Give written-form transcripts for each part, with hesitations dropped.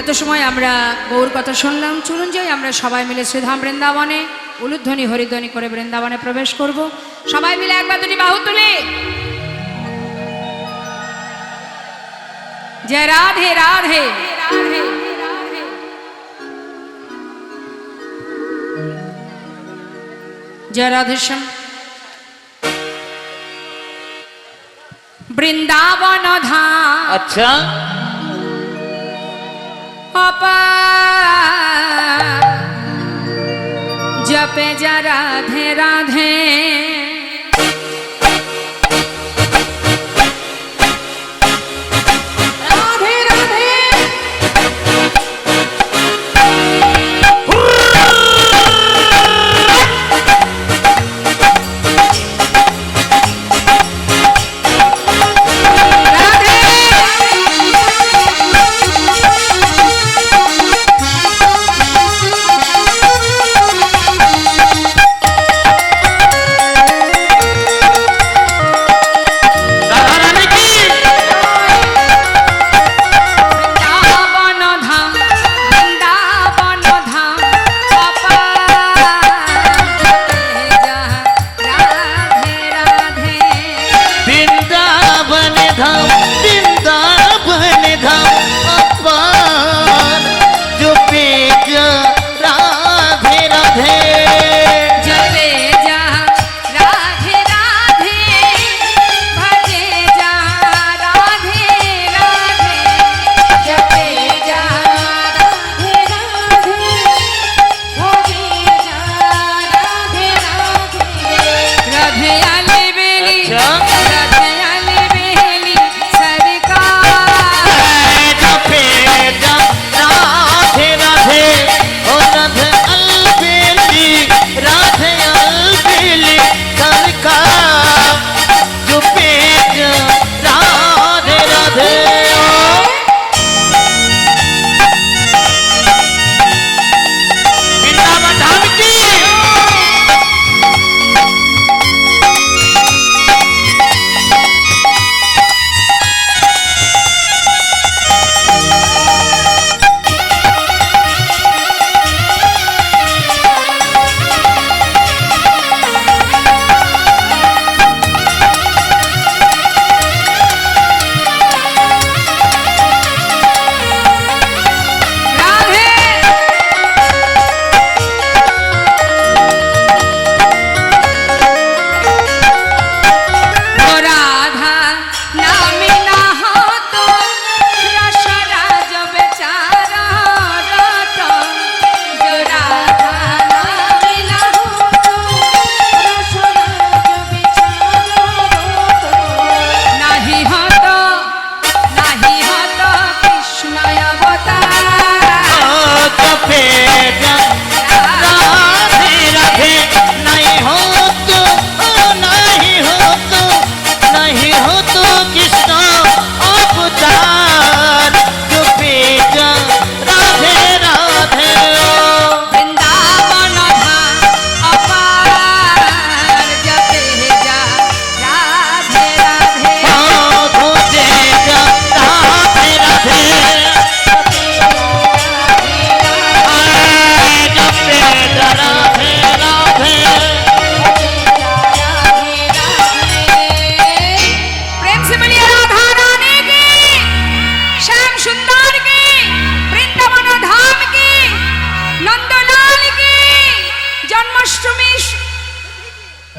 এত সময় আমরা গৌর কথা শুনলাম, চলুন যাই আমরা সবাই মিলে শ্রীধাম বৃন্দাবনে উলুধ্বনি হরিধ্বনি করে বৃন্দাবনে প্রবেশ করব। সবাই মিলে একবার দুটি বাহু তুলে জয় রাধে রাধে রাধে রাধে। জয় রাধেশ্যাম। বৃন্দাবন ধাম अच्छा जपे जा राधे राधे राधे राधे।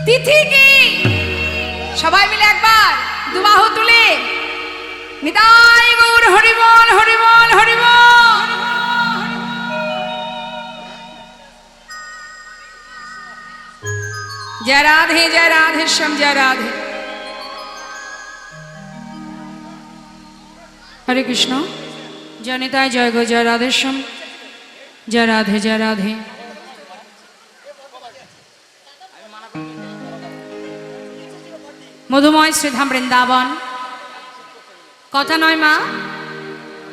তিথি কি সবাই মিলে একবার দুবাহু তুলে নিতাই গৌর হরিবল হরিবল হরিবল। जय राधे श्याम जय राधे। हरे कृष्ण। जय निताय जय गो जय राधे श्याम जय राधे जय राधे। मधुमय श्रीधाम बृंदावन कथा नय मा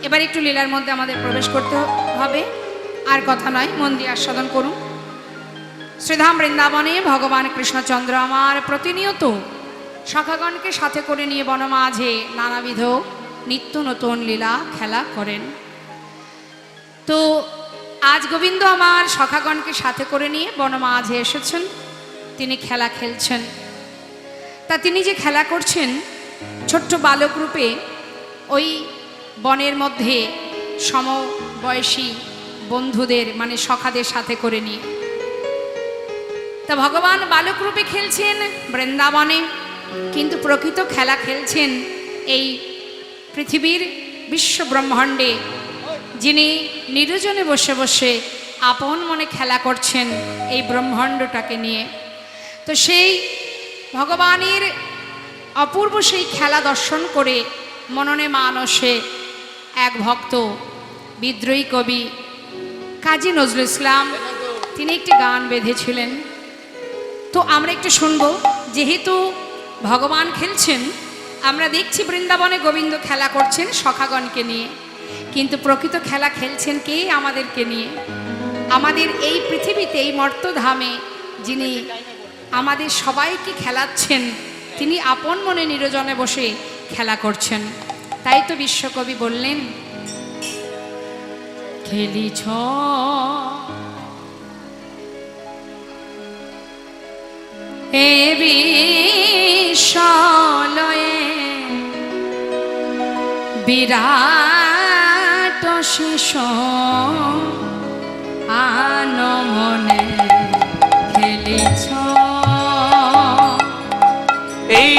एबार एकटू लीलार मध्य आमादेर प्रवेश करते होबे आर कथा नय मन दिये आस्वादन करुन। श्रीधाम बृंदावने भगवान कृष्णचंद्र आमार प्रतिनियत सखागणके साथे करे निये बन माझे नानाविध नित्य नतून लीला खेला करें। তো আজ গোবিন্দ আমার সখাগণকে সাথে করে নিয়ে বনমাঝে এসেছেন, তিনি খেলা খেলছেন। তা তিনি যে খেলা করছেন ছোট্ট বালক রূপে ওই বনের মধ্যে সমবয়সী বন্ধুদের মানে সখাদের সাথে করে নিয়ে। তা ভগবান বালক রূপে খেলছেন বৃন্দাবনে, কিন্তু প্রকৃত খেলা খেলছেন এই পৃথিবীর বিশ্ব ব্রহ্মাণ্ডে, যিনি নির্জনে বসে বসে আপন মনে খেলা করছেন এই ব্রহ্মাণ্ডটাকে নিয়ে। তো সেই ভগবানের অপূর্ব সেই খেলা দর্শন করে মননে মানসে এক ভক্ত বিদ্রোহী কবি কাজী নজরুল ইসলাম তিনি একটি গান বেঁধেছিলেন। তো আমরা একটু শুনবো। যেহেতু ভগবান খেলছেন, আমরা দেখছি বৃন্দাবনে গোবিন্দ খেলা করছেন সখাগণকে নিয়ে, কিন্তু প্রকৃত খেলা খেলছেন কে? আমাদেরকে নিয়ে। আমাদের এই পৃথিবীতে এই মর্তধামে যিনি আমাদের সবাইকে খেলাচ্ছেন, তিনি আপন মনে নিরজনে বসে খেলা করছেন। তাই তো বিশ্বকবি বললেন, খেলিছ এ বিশ্বলয়ে বিরাট শেষ আনমনে খেলিছ এই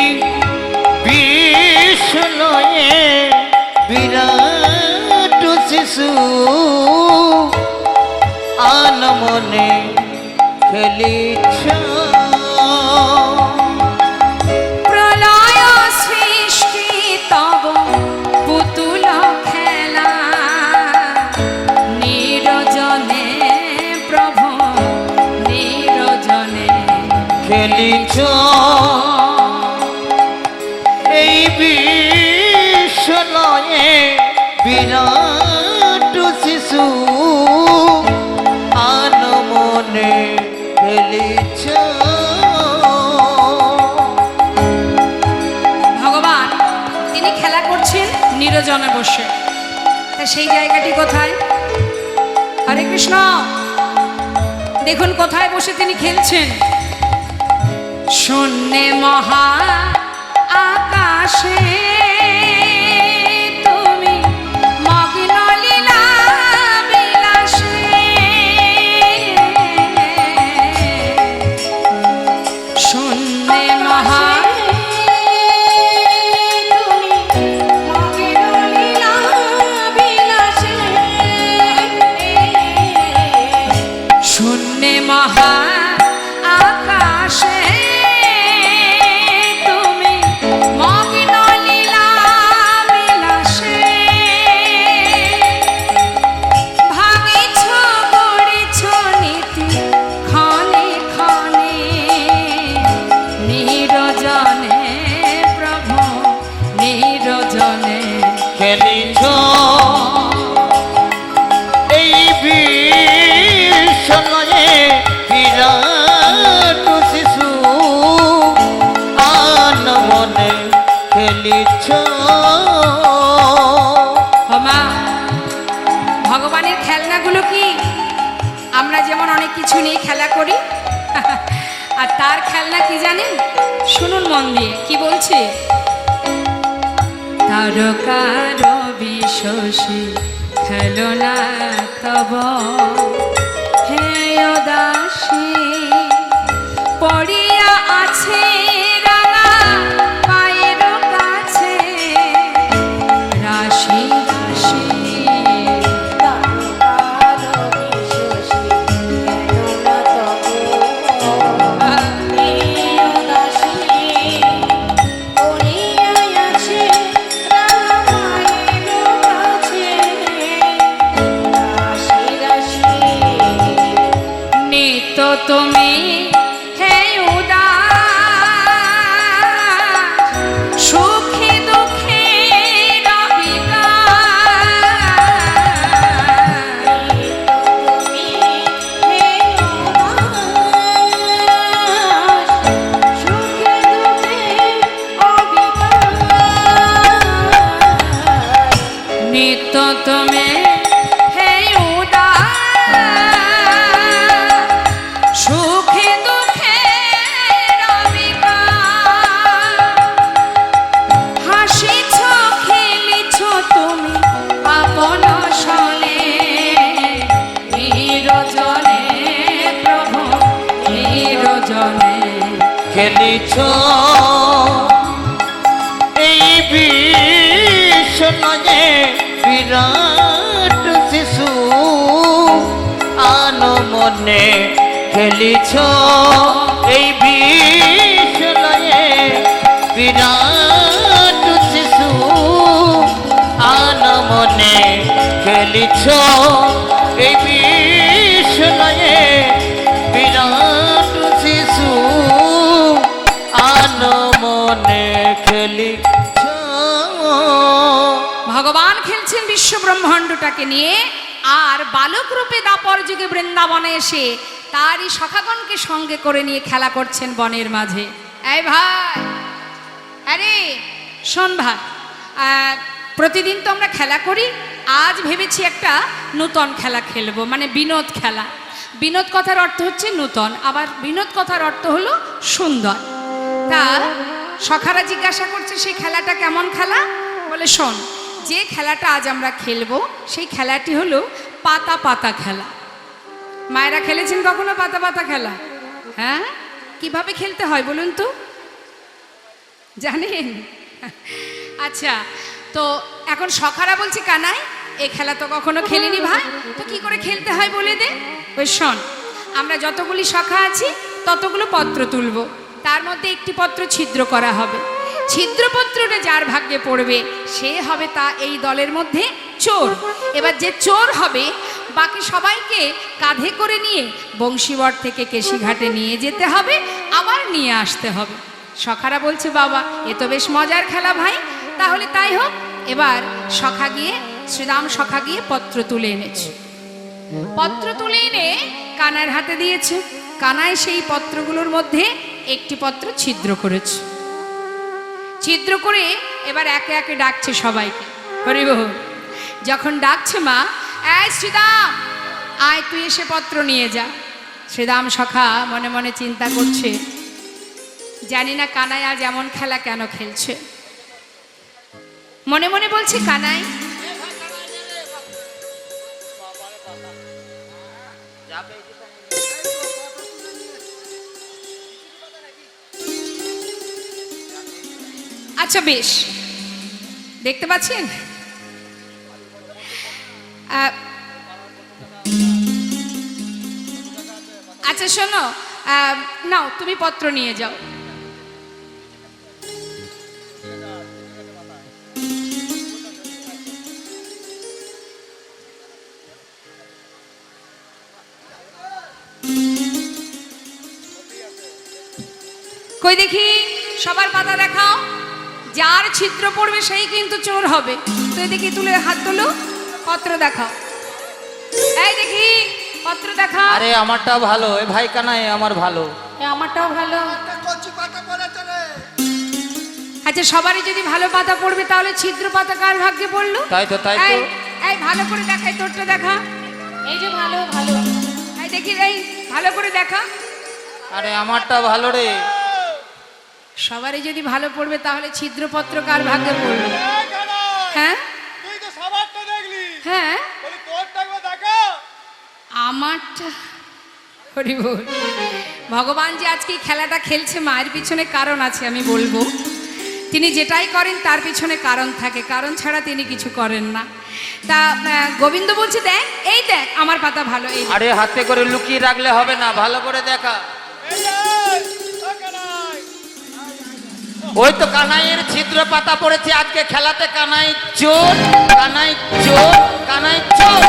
বিশ্বলয়ে বিরাট শিশু আনমনে খেলিছ। প্রলয় সৃষ্টি তব পুতুল খেলা নিরজনে প্রভু নিরজনে খেলিছ এই বিশ্বলয়ে বিরাট শিশু আনমনে খেলিছ। ভগবান তিনি খেলা করছেন নিরজনে বসে। তা সেই জায়গাটি কোথায়? হরে কৃষ্ণ। দেখুন কোথায় বসে তিনি খেলছেন। শূন্যে মহা আকাশে তুমি মগ্ন লীলা বিলাসে। শূন্যে মহা শূন্যে মহা আকাশে তুমি মগ্ন লীলা বিলাসে। ভাঙিছ গড়িছ নীতি ক্ষণে ক্ষণে নিরজনে প্রভু নিরজনে খেলিছ এই বিশ্বলয়ে বিরাট শিশু আনমনে খেলিছ। মা, ভগবানের খেলনাগুলো কি? আমরা যেমন অনেক কিছু নিয়ে খেলা করি, আর তার খেলনা কি জানেন? শুনুন মন দিয়ে কি বলছে। তারকার বিশ্বসী খেলনা তব হে দাসী পড়িয়া আছে রাঙা পায়ের কাছে রাশি রাশি। নিত্য তুমি হে উদাস সুখে দুঃখে নিত্য তুমি হে খেলিছ এই বিষণয়ে বিরাট শিশু আনমনে খেলিছ এই বিষণয়ে বিরাট শিশু আনমনে খেলিছ এই বিষণয়ে বিরাট শিশু আনমনে খেলিছ। ভগবান খেলছেন বিশ্ব ব্রহ্মাণ্ডটাকে নিয়ে, আর বালক রূপে দাপর যুগে বৃন্দাবনে এসে তারই সখাগণকে সঙ্গে করে নিয়ে খেলা করছেন বনের মাঝে। এই ভাই, আরে শোন ভাই, প্রতিদিন তো আমরা খেলা করি, আজ ভেবেছি একটা নূতন খেলা খেলবো, মানে বিনোদ খেলা। বিনোদ কথার অর্থ হচ্ছে নূতন, আবার বিনোদ কথার অর্থ হলো সুন্দর। তা সখারা জিজ্ঞাসা করছে সেই খেলাটা কেমন খেলা? বলে শোন, যে খেলাটা আজ আমরা খেলবো সেই খেলাটি হলো পাতা পাতা খেলা। মায়েরা খেলেছেন কখনো পাতা পাতা খেলা? হ্যাঁ, কিভাবে খেলতে হয় বলুন তো, জানেন? আচ্ছা, তো এখন সখারা বলছে কানাই এই খেলা তো কখনো খেলিনি ভাই, তো কি করে খেলতে হয় বলে দে। ওই শোন, আমরা যতগুলি সখা আছি ততগুলো পত্র তুলব, তার মধ্যে একটি পত্র ছিদ্র করা হবে। ছিদ্রপত্রটা যার ভাগ্যে পড়বে সে হবে তা এই দলের মধ্যে চোর। এবার যে চোর হবে বাকি সবাইকে কাঁধে করে নিয়ে বংশীবট থেকে কেশিঘাটে নিয়ে যেতে হবে, আবার নিয়ে আসতে হবে। সখারা বলছে বাবা এ তো বেশ মজার খেলা ভাই, তাহলে তাই হোক। এবার সখা গিয়ে, শ্রীরাম সখা গিয়ে পত্র তুলে এনেছে। পত্র তুলে এনে কানার হাতে দিয়েছে। কানাই সেই পত্রগুলোর মধ্যে একটি পত্র ছিদ্র করেছে। ছিদ্র করে এবার একে একে ডাকছে সবাইকে, হরি বল। যখন ডাকছে মা, এই শ্রীরাম আয় তুই এসে পত্র নিয়ে যা। শ্রীরাম সখা মনে মনে চিন্তা করছে, জানি না কানাই আজ এমন খেলা কেন খেলছে। মনে মনে বলছে কানাই, আচ্ছা বেশ, দেখতে পাচ্ছেন? আচ্ছা শোনো, নাও তুমি পত্র নিয়ে যাও। কই দেখি সবার পাতা দেখাও, যার ছিদ্র পড়বে সেই কিন্তু চোর হবে। তুই দেখি তুলে হাত তোলো, পত্র দেখাও। এই দেখি পত্র দেখা। আরে আমারটাও ভালো, এ ভাই কানাই আমার ভালো। আমারটাও ভালো। আচ্ছা সবারই যদি ভালো পাতা পড়বে তাহলে ছিদ্র পাতা কার ভাগ্যে পড়লো? তাই তো, তাই তো। এই ভালো করে দেখাই, তোরটা দেখা। এই যে ভালো ভালো, এই দেখি, এই ভালো করে দেখা। আরে আমারটা ভালো রে। সবারই যদি ভালো পড়বে তাহলে ছিদ্রপত্র কার ভাগ্যে পড়বে? হ্যাঁ তুই তো সবারটা দেখলি, হ্যাঁ বলি তোরটা একবার দেখা। আমারটা, হরি বল। ভগবান যে আজকে এই খেলাটা খেলছে মায়ের পিছনে কারণ আছে, আমি বলবো। তিনি যেটাই করেন তার পিছনে কারণ থাকে, কারণ ছাড়া তিনি কিছু করেন না। তা গোবিন্দ বলছে দেখ, এই দেখ আমার পাতা ভালো। এই আরে হাতে করে লুকিয়ে রাখলে হবে না, ভালো করে দেখা। এই যে, ও কানাই, ওই তো কানাইয়ের ছিদ্র পাতা পড়েছে আজকে খেলাতে। কানাই চোর, কানাই চোর, কানাই চোর।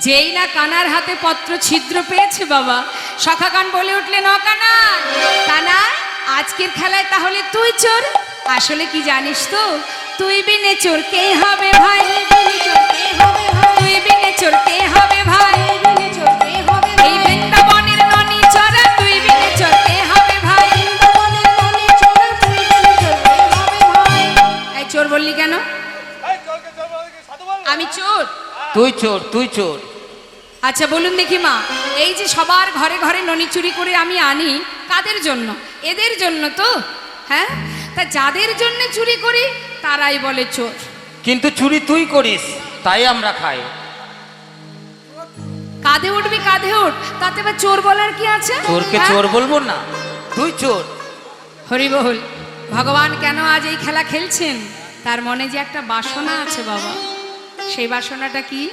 যেই না কানার হাতে পত্র ছিদ্র পেয়েছে বাবা, সখাগান বলে উঠলেন ও কানাই, কানাই আজকের খেলায় তাহলে তুই চোর। আসলে কি জানিস তো, তুই বিনে চোর কে হবে ভাই? তুই বিনে চোর কে হবে ভাই? এই বৃন্দাবনের ননি চোরা, তুই বিনে চোর কে হবে ভাই? এই চোর বললি কেন? এই চলকে চল বলে কি সাধু বল? আমি চোর? তুই চোর, তুই চোর। আচ্ছা বলুন দেখি মা, এই যে সবার ঘরে ঘরে ননি চুরি করে আমি আনি, কাদের জন্য? এদের জন্য তো। হ্যাঁ, তা যাদের জন্য চুরি করি তারাই বলে চোর। কিন্তু চুরি তুই করিস, তাই আমরা খাই। কাঁধে উঠবি কাঁধে উঠ, তাতে বা চোর বলার কি আছে? চোরকে হ্যাঁ? চোর বলবো না? দুই চোর। হরিবল, ভগবান কেন আজ এই খেলা খেলছেন? তার মনে যে একটা বাসনা আছে বাবা। সেই বাসনাটা কি?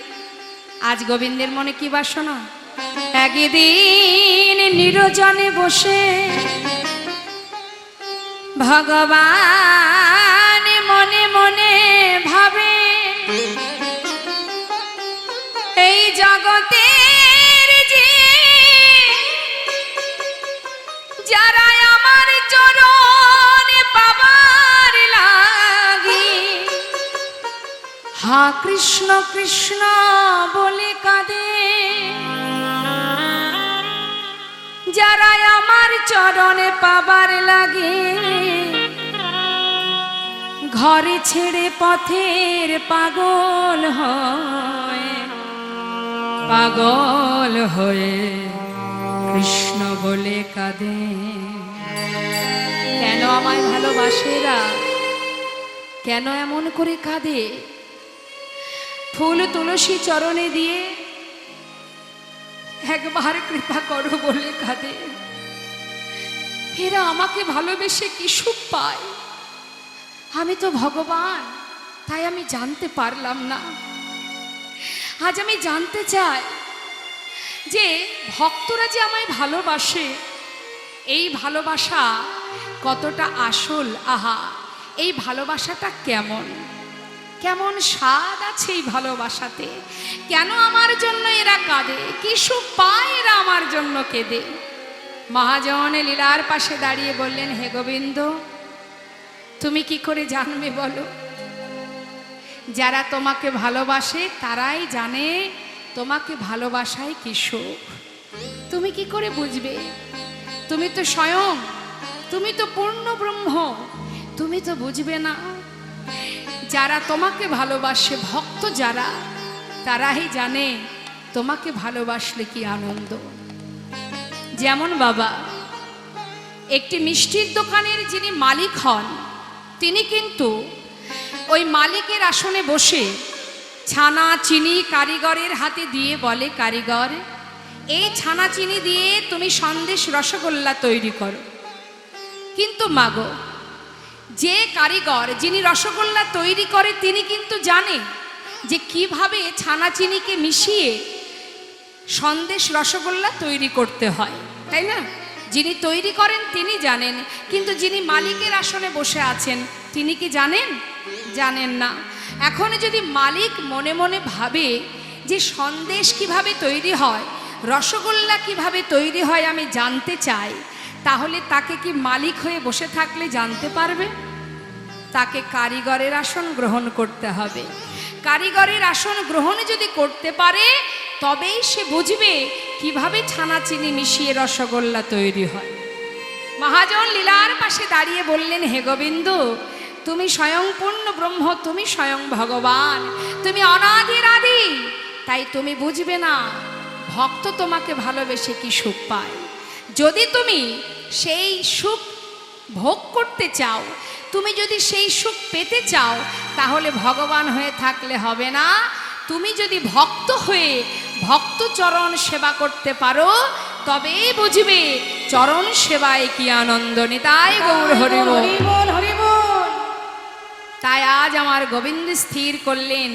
আজ গোবিন্দের মনে কি বাসনা? একদিন নিরজনে বসে ভগবান মনে মনে ভাবে, এই জগতের যে যারা আমার চরণে পাবার লাগি, হা কৃষ্ণ কৃষ্ণ বলে কাঁদে, যারা আমার চরণে পাবার লাগে, ঘরে ছেড়ে পথের পাগল হয়, পাগল হয়ে কৃষ্ণ বলে কাঁদে। কেন আমায় ভালোবাসেরা? কেন এমন করে কাঁদে? ফুল তুলসী চরণে দিয়ে একবার কৃপা করো বলে কাঁদে। এরা আমাকে ভালোবেসে কি সুখ পায়? আমি তো ভগবান, তাই আমি জানতে পারলাম না। আজ আমি জানতে চাই যে ভক্তরা যে আমায় ভালোবাসে, এই ভালোবাসা কতটা আসল। আহা, এই ভালোবাসাটা কেমন, কেমন স্বাদ আছে এই ভালোবাসাতে? কেন আমার জন্য এরা কাঁদে? কি সুখ পায় এরা আমার জন্য কেঁদে? মহাজন লীলার পাশে দাঁড়িয়ে বললেন, হে গোবিন্দ, তুমি কি করে জানবে বলো? যারা তোমাকে ভালোবাসে তারাই জানে তোমাকে ভালোবাসায় কি সুখ। তুমি কি করে বুঝবে? তুমি তো স্বয়ং, তুমি তো পূর্ণ ব্রহ্ম, তুমি তো বুঝবে না। যারা তোমাকে ভালোবাসে, ভক্ত যারা, তারাই জানে তোমাকে ভালোবাসলে কি আনন্দ। যেমন বাবা, একটি মিষ্টির দোকানের যিনি মালিক হন, তিনি কিন্তু ওই মালিকের আসনে বসে ছানা চিনি কারিগরের হাতে দিয়ে বলে, কারিগর, এই ছানা চিনি দিয়ে তুমি সন্দেশ রসগোল্লা তৈরি করো। কিন্তু মাগো, যে কারিগর যিনি রসগোল্লা তৈরি করে তিনি কিন্তু জানে যে কিভাবে ছানা চিনিকে মিশিয়ে সন্দেশ রসগোল্লা তৈরি করতে হয়, তাই না? যিনি তৈরি করেন তিনি জানেন, কিন্তু যিনি মালিকের আসনে বসে আছেন তিনি কি জানেন? জানেন না। এখন যদি মালিক মনে মনে ভাবে যে সন্দেশ কিভাবে তৈরি হয়, রসগোল্লা কিভাবে তৈরি হয় আমি জানতে চাই, তাহলে তাকে কি মালিক হয়ে বসে থাকলে জানতে পারবে? তাকে কারিগরের আসন গ্রহণ করতে হবে। কারিগরের আসন গ্রহণ যদি করতে পারে তবেই সে বুঝবে কিভাবে ছানা চিনি মিশিয়ে রসগোল্লা তৈরি হয়। মহাজন লীলার পাশে দাঁড়িয়ে বললেন, হে গোবিন্দ, তুমি স্বয়ং পূর্ণ ব্রহ্ম, তুমি স্বয়ং ভগবান, তুমি অনাদির আদি, তাই তুমি বুঝবে না ভক্ত তোমাকে ভালোবেসে কি সুখ পায়। যদি তুমি সেই সুখ ভোগ করতে চাও, তুমি যদি সেই সুখ পেতে চাও, তাহলে ভগবান হয়ে থাকলে হবে না। তুমি যদি ভক্ত হয়ে ভক্ত চরণ সেবা করতে পারো তবেই বুঝবে চরণ সেবায় কি আনন্দ। নিতাই গৌর হরি বল, হরি বল। তাই আজ আমার গোবিন্দ স্থির করলেন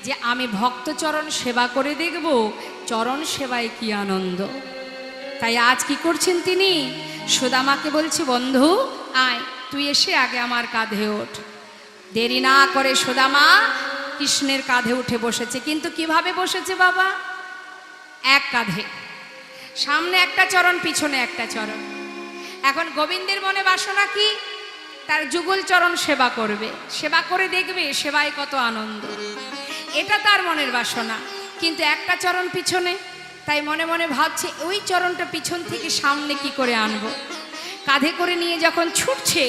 যে আমি ভক্ত চরণ সেবা করে দেখব চরণ সেবায় কি আনন্দ। তাই আজ কি করছেন তিনি? সুদামাকে বলছে, বন্ধু আয়, তুই এসে আগে আমার কাঁধে ওঠ। দেরি না করে সুদামা কৃষ্ণের কাঁধে উঠে বসেছে। কিন্তু কিভাবে বসেছে বাবা? এক কাঁধে, সামনে একটা চরণ, পিছনে একটা চরণ। এখন গোবিন্দের মনে বাসনা কি? তার যুগল চরণ সেবা করবে, সেবা করে দেখবে সেবায় কত আনন্দ, এটা তার মনের বাসনা। কিন্তু একটা চরণ পিছনে, তাই মনে মনে ভাবছে ওই চরণটা পিছন থেকে সামনে কি করে আনবো। কাঁধে করে নিয়ে যখন ছুটছে,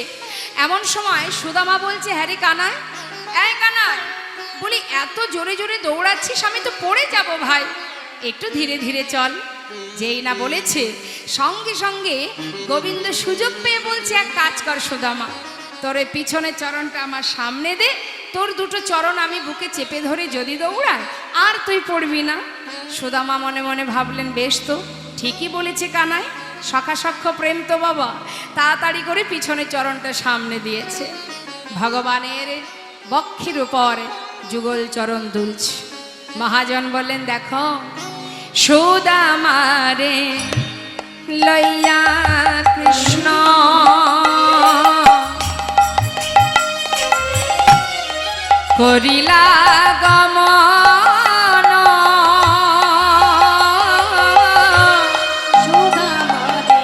এমন সময় সুদামা বলছে, হ্যাঁ রে কানাই, এই কানাই, বলি এত জোরে জোরে দৌড়াচ্ছিস, আমি তো পড়ে যাব ভাই, একটু ধীরে ধীরে চল। যেই না বলেছে, সঙ্গে সঙ্গে গোবিন্দ সুযোগ পেয়ে বলছে, এক কাজ কর সুদামা, তোর এই পিছনের চরণটা আমার সামনে দে, তোর দুটো চরণ আমি বুকে চেপে ধরে যদি দৌড়াই আর তুই পড়বি না। সুদামা মনে মনে ভাবলেন, বেশ তো, ঠিকই বলেছে কানাই, সখাসক্ষ প্রেম তো বাবা, তাড়াতাড়ি করে পিছনে চরণটা সামনে দিয়েছে, ভগবানের বক্ষের উপর যুগল চরণ দুলছে। মহাজন বললেন, দেখো সুদামারে লইয়া কৃষ্ণ করিলা গমন, সুদামারে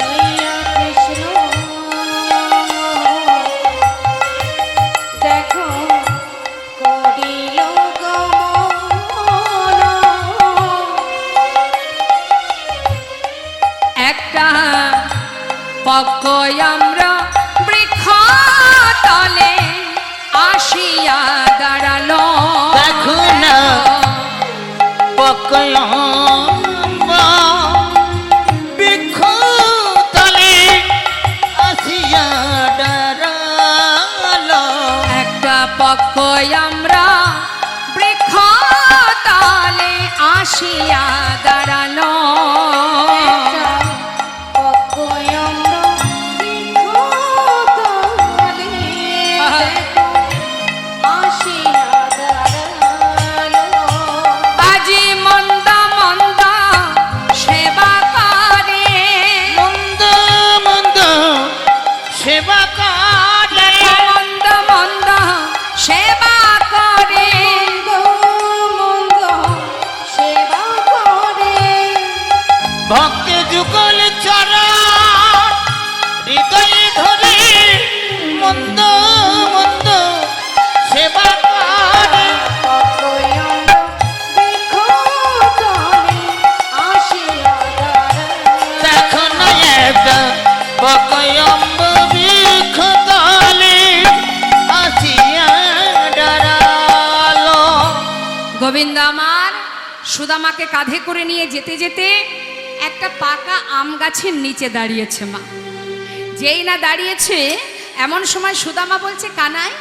লইয়া কৃষ্ণ দেখো করিল গমন। একটা পক্কয়াম্র বৃক্ষ তলে আসিয়া দাঁড়ালো, দেখো না পকয়ম্ব বৃক্ষ তলে আসিয়া দাঁড়ালো। একটা পক্কয়াম্র বৃক্ষ তলে আসিয়া দাঁড়ালো, পক্কয়াম্র বৃক্ষ তলে দেখো আসিয়া দাঁড়ালো। আজি মন্দ মন্দ সেবা করে, মন্দ মন্দ সেবা করে, মন্দ মন্দ সেবা করে, মন্দ সেবা করে ভক্তি যুগল চরণ হৃদয়ে ধরে মন্দ মন্দ সেবা করে। পক্কয়াম্র বৃক্ষ তলে আসিয়া দাঁড়ালো। দেখো না একটা পকয়ম্ব বৃক্ষ তলে আসিয়া দাঁড়ালো। গোবিন্দ আমার সুদামাকে কাঁধে করে নিয়ে যেতে যেতে একটা পাকা আম গাছের নিচে দাঁড়িয়েছে মা। যেই না দাঁড়িয়েছে এমন সময় সুদামা বলছে, কানাই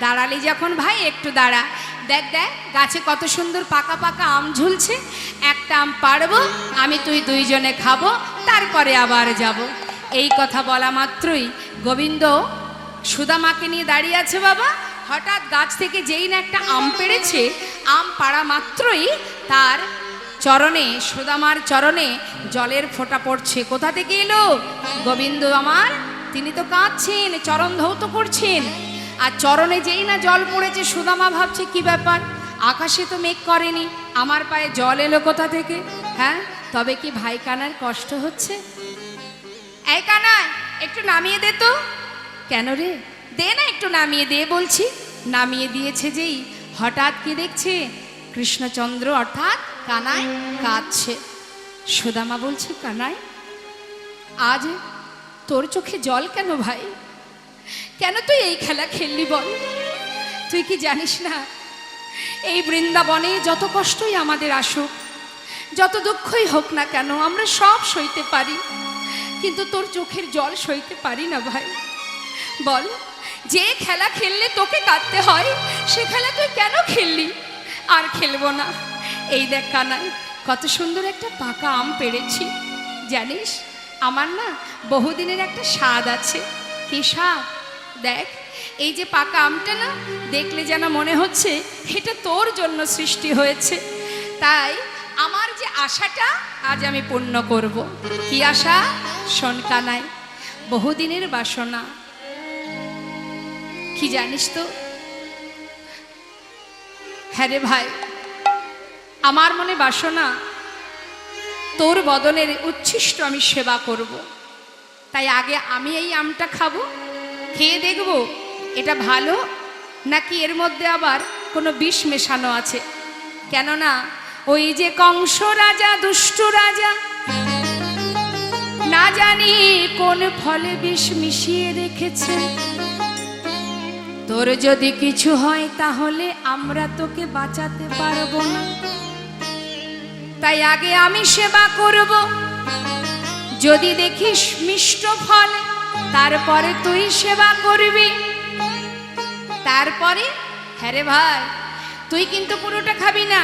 দাঁড়ালি যখন ভাই একটু দাঁড়া, দেখ দেখ গাছে কত সুন্দর পাকা পাকা আম ঝুলছে, একটা আম পাড়বো আমি তুই দুইজনে খাবো, তারপরে আবার যাব। এই কথা বলা মাত্রই গোবিন্দ সুদামাকে নিয়ে দাঁড়িয়ে আছে বাবা। হঠাৎ গাছ থেকে যেই না একটা আম পেড়েছে, আম পাড়া মাত্রই তার চরণে, সুদামার চরণে জলের ফোঁটা পড়ছে। কোথা থেকে এলো? গোবিন্দ আমার তিনি তো কাঁদছেন, চরণ ধৌত করছেন, আর চরণে যেই না জল পড়েছে সুদামা ভাবছে কি ব্যাপার, আকাশে তো মেঘ করেনি, আমার পায়ে জল এলো কোথা থেকে? হ্যাঁ, তবে কি ভাই কানার কষ্ট হচ্ছে? এই কানাই একটু নামিয়ে দে তো। কেন রে? দে না একটু নামিয়ে দে বলছি। নামিয়ে দিয়েছে যেই হঠাৎ কি দেখছে, কৃষ্ণচন্দ্র অর্থাৎ কানাই কাঁদছে। সুদামা বলছে, কানাই আজ তোর চোখে জল কেন ভাই? কেন তুই এই খেলা খেললি বল? তুই কি জানিস না এই বৃন্দাবনে যত কষ্টই আমাদের আসুক, যত দুঃখই হোক না কেন আমরা সব সইতে পারি, কিন্তু তোর চোখের জল সইতে পারি না ভাই। বল, যে খেলা খেললে তোকে কাঁদতে হয় সে খেলা তুই কেন খেললি? আর খেলবো না। এই দেখ কানাই, কত সুন্দর একটা পাকা আম পেড়েছি। জানিস আমার না বহুদিনের একটা স্বাদ আছে। কি স্বাদ? দেখ এই যে পাকা আমটা না, দেখলে যেন মনে হচ্ছে এটা তোর জন্য সৃষ্টি হয়েছে। তাই আমার যে আশাটা আজ আমি পূর্ণ করব। কি আশা? শোন কানাই, বহুদিনের বাসনা। কি জানিস তো? হ্যাঁ রে ভাই, আমার মনে বাসনা তোর বদনের উচ্ছিষ্ট আমি সেবা করব। তাই আগে আমি এই আমটা খাবো, খেয়ে দেখব এটা ভালো নাকি এর মধ্যে আবার কোনো বিষ মেশানো আছে। কেননা ওই যে কংস রাজা, দুষ্ট রাজা, না জানি কোন ফলে বিষ মিশিয়ে রেখেছে। তোর যদি কিছু হয় তাহলে আমরা তোকে বাঁচাতে পারবো না। তাই আগে আমি সেবা করব, যদি দেখিস মিষ্ট ফল তারপরে তুই সেবা করবি। তারপরে হ্যাঁ রে ভাই, তুই কিন্তু পুরোটা খাবি না,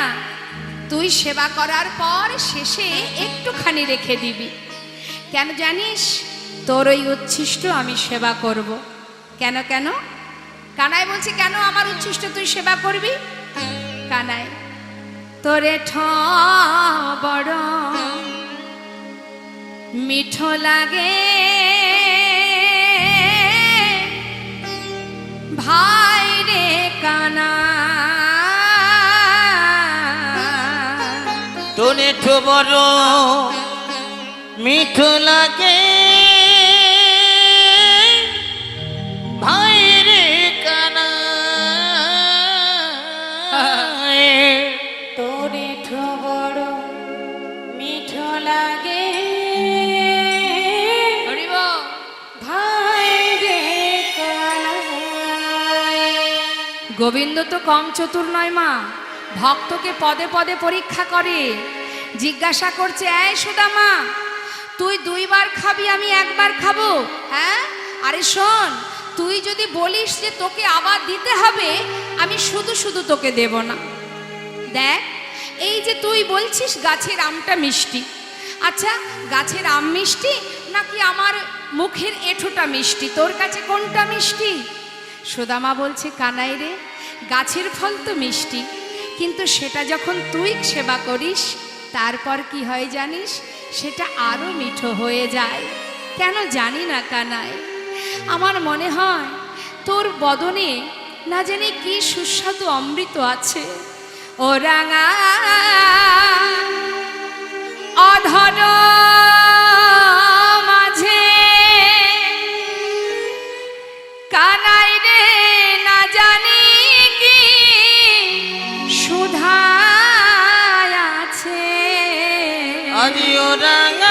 তুই সেবা করার পর শেষে একটুখানি রেখে দিবি। কেন জানিস? তোর ওই উচ্ছিষ্ট আমি সেবা করব। কেন কেন? কানাই বলছে, কেন আমার উচ্ছিষ্ট তুই সেবা করবি? কানাই, তোরে বড় মিঠো লাগে ভাই রে কানা, তোনে ঠো বড় মিঠো লাগে ভাই রে কানা। তোরে ঠো বড় মিঠো লাগে হরিব। ভাই রে কানাই। গোবিন্দ তো কম চতুর নয় মা, ভক্তকে পদে পদে পরীক্ষা করে। জিজ্ঞাসা করছে, এই সুদামা, তুই 2 বার খাবি, আমি 1 বার খাবো? হ্যাঁ, আরে শোন, তুই যদি বলিস যে তোকে আবার দিতে হবে, আমি শুধু শুধু তোকে দেব না। দেখ, এই যে তুই বলছিস গাছের আমটা মিষ্টি, আচ্ছা গাছের আম মিষ্টি নাকি আমার মুখের এঁঠোটা মিষ্টি? তোর কাছে কোনটা মিষ্টি? সুদামা বলছে, কানাই রে, গাছের ফল তো মিষ্টি, কিন্তু সেটা যখন তুই সেবা করিস তারপর কি হয় জানিস? সেটা আরো মিঠো হয়ে যায়। কেন জানি না কানাই, আমার মনে হয় তোর বদনে না জানি কি সুস্বাদু অমৃত আছে। ও রাঙা অধর মাঝে কানাই রে, না জানি কি সুধা আছে। আজিও রাঙা